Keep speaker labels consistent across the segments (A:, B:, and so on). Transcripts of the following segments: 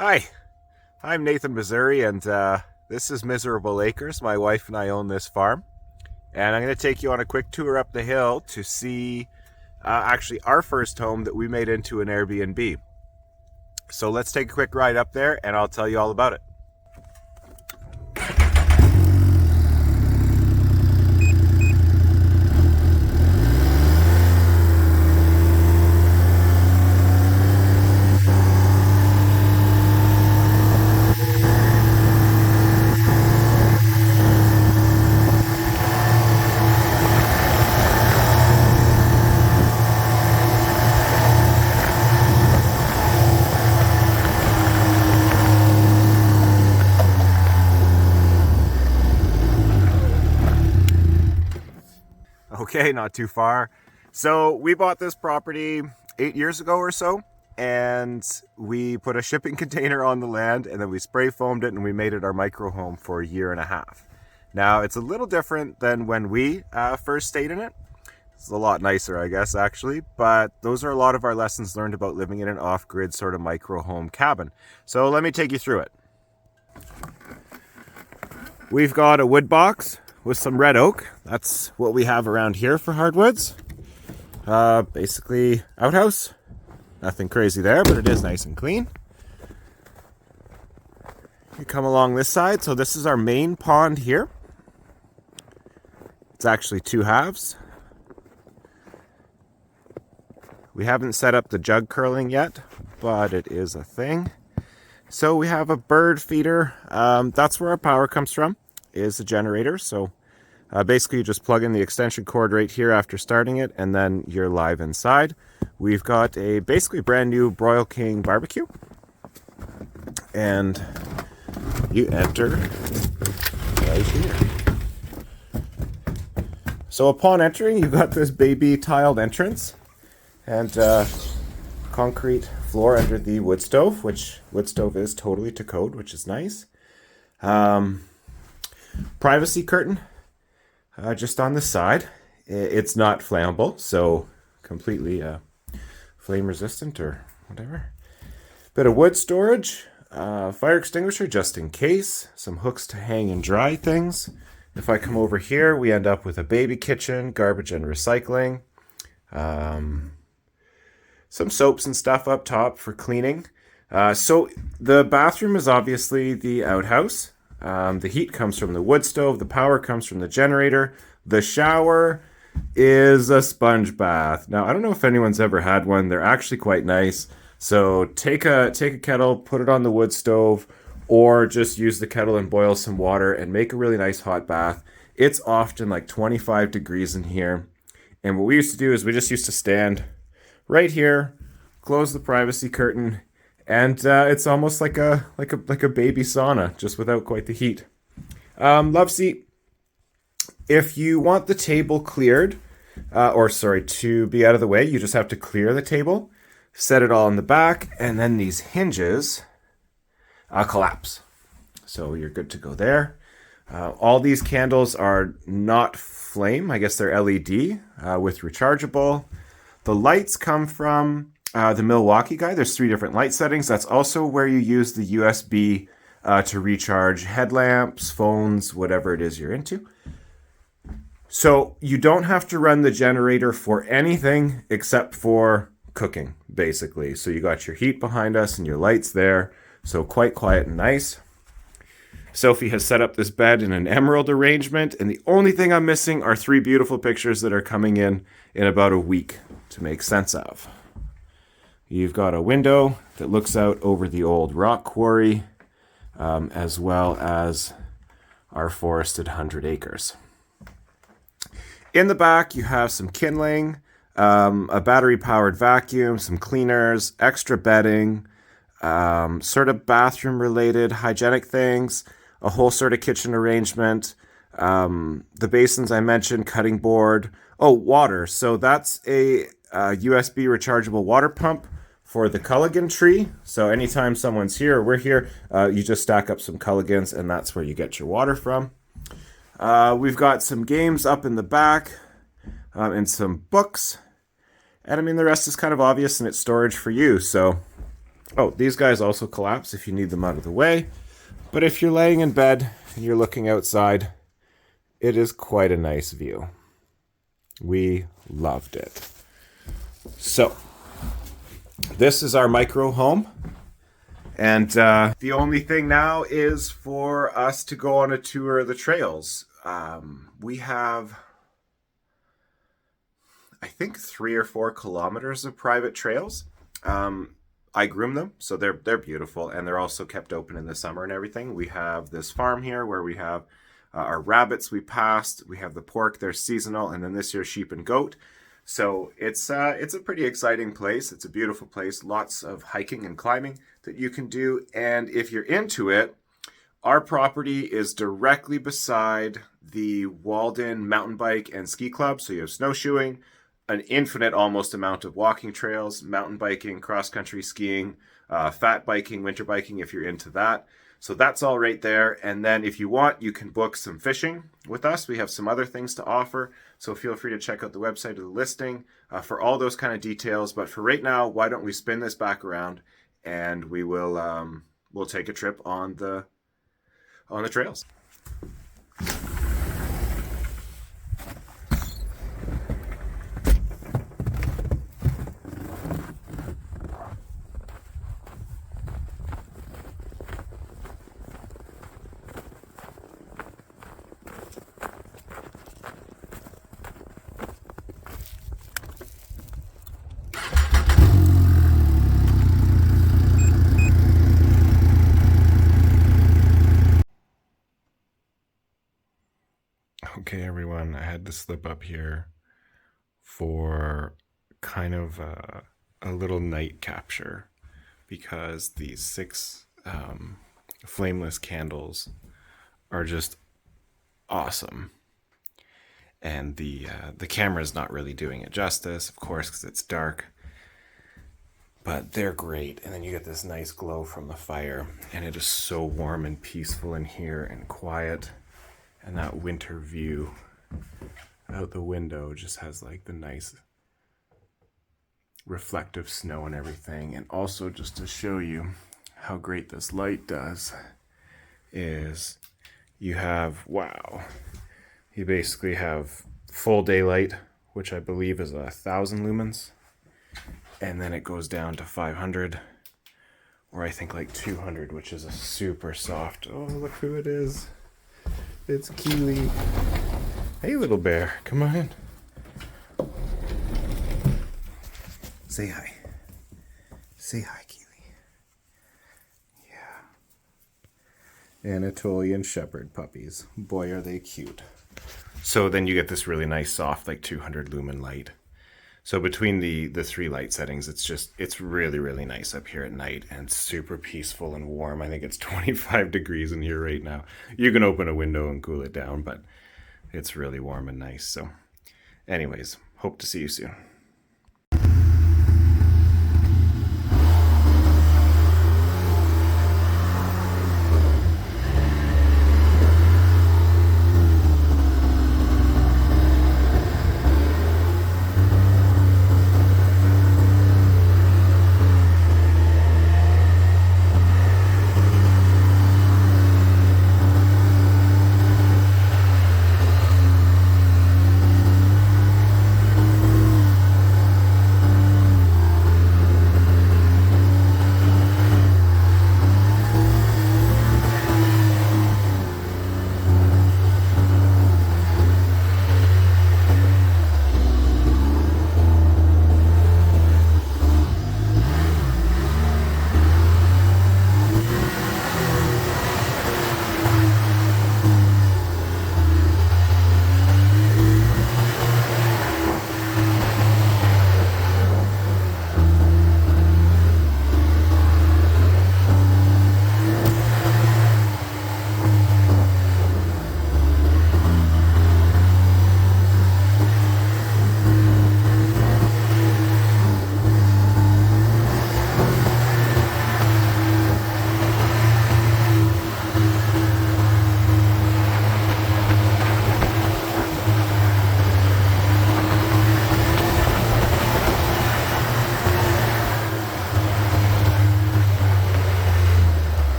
A: Hi, I'm Nathan, Missouri, and this is Miserable Acres. My wife and I own this farm, and I'm going to take you on a quick tour up the hill to see actually our first home that we made into an Airbnb. So let's take a quick ride up there, and I'll tell you all about it. Okay, not too far. So we bought this property 8 years ago or so, and we put a shipping container on the land, and then we spray foamed it, and we made it our micro home for a year and a half. Now it's a little different than when we first stayed in it. It's a lot nicer, I guess, actually, but those are a lot of our lessons learned about living in an off-grid sort of micro home cabin. So let me take you through it. We've got a wood box with some red oak. That's what we have around here for hardwoods. Basically outhouse. Nothing crazy there, but it is nice and clean. You come along this side. So this is our main pond here. It's actually two halves. We haven't set up the jug curling yet, but it is a thing. So we have a bird feeder. That's where our power comes from, is a generator. So basically you just plug in the extension cord right here after starting it, and then you're live inside. We've got a basically brand new Broil King barbecue. And you enter right here. So upon entering, you've got this baby tiled entrance and concrete floor under the wood stove, which wood stove is totally to code, which is nice. Privacy curtain just on the side. It's not flammable, so completely flame resistant or whatever. Bit of wood storage, fire extinguisher just in case, some hooks to hang and dry things. If I come over here, we end up with a baby kitchen, garbage and recycling. Some soaps and stuff up top for cleaning. So the bathroom is obviously the outhouse. The heat comes from the wood stove. The power comes from the generator. The shower is a sponge bath. Now, I don't know if anyone's ever had one. They're actually quite nice. So take a kettle, put it on the wood stove, or just use the kettle and boil some water and make a really nice hot bath. It's often like 25 degrees in here. And what we used to do is we just used to stand right here, close the privacy curtain, and it's almost like a baby sauna, just without quite the heat. Love seat. If you want the table cleared, to be out of the way, you just have to clear the table, set it all in the back, and then these hinges collapse. So you're good to go there. All these candles are not flame. I guess they're LED with rechargeable. The lights come from the Milwaukee guy. There's 3 different light settings. That's also where you use the USB to recharge headlamps, phones, whatever it is you're into. So you don't have to run the generator for anything except for cooking, basically. So you got your heat behind us and your lights there. So quite quiet and nice. Sophie has set up this bed in an emerald arrangement, and the only thing I'm missing are 3 beautiful pictures that are coming in about a week to make sense of. You've got a window that looks out over the old rock quarry, as well as our forested 100 acres. In the back, you have some kindling, a battery-powered vacuum, some cleaners, extra bedding, sort of bathroom-related hygienic things, a whole sort of kitchen arrangement, the basins I mentioned, cutting board. Oh, water. So that's a USB rechargeable water pump for the Culligan tree. So anytime someone's here or we're here, you just stack up some Culligans, and that's where you get your water from. We've got some games up in the back and some books. And I mean, the rest is kind of obvious, and it's storage for you. So Oh, these guys also collapse if you need them out of the way. But if you're laying in bed and you're looking outside, it is quite a nice view. We loved it. So, this is our micro home. And the only thing now is for us to go on a tour of the trails. We have, I think, 3 or 4 kilometers of private trails. I groom them, so they're beautiful, and they're also kept open in the summer and everything. We have this farm here where we have our rabbits we passed. We have the pork, they're seasonal, and then this year sheep and goat. So it's a pretty exciting place. It's a beautiful place. Lots of hiking and climbing that you can do. And if you're into it, our property is directly beside the Walden mountain bike and ski club. So you have snowshoeing, an infinite almost amount of walking trails, mountain biking, cross-country skiing, fat biking, winter biking if you're into that. So that's all right there. And then if you want, you can book some fishing with us. We have some other things to offer. So feel free to check out the website or the listing for all those kind of details. But for right now, why don't we spin this back around and we will we'll take a trip on the trails. Okay, everyone, I had to slip up here for kind of a little night capture because these 6 flameless candles are just awesome. And the camera's not really doing it justice, of course, because it's dark. But they're great. And then you get this nice glow from the fire. And it is so warm and peaceful in here and quiet. And that winter view out the window just has like the nice reflective snow and everything. And also, just to show you how great this light does, is you have, wow, you basically have full daylight, which I believe is 1,000 lumens. And then it goes down to 500, or I think like 200, which is a super soft. Oh, look who it is. It's Keely. Hey, little bear, come on. Say hi. Say hi, Keely. Yeah. Anatolian Shepherd puppies. Boy, are they cute. So then you get this really nice, soft, like 200 lumen light. So between the 3 light settings, it's really, really nice up here at night and super peaceful and warm. I think it's 25 degrees in here right now. You can open a window and cool it down, but it's really warm and nice. So anyways, hope to see you soon.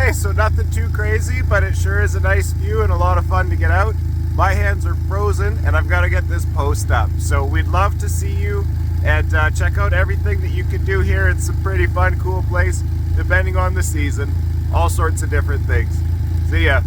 A: Okay, so nothing too crazy, but it sure is a nice view and a lot of fun to get out. My hands are frozen and I've got to get this post up. So we'd love to see you and check out everything that you can do here. It's a pretty fun, cool place, depending on the season. All sorts of different things. See ya.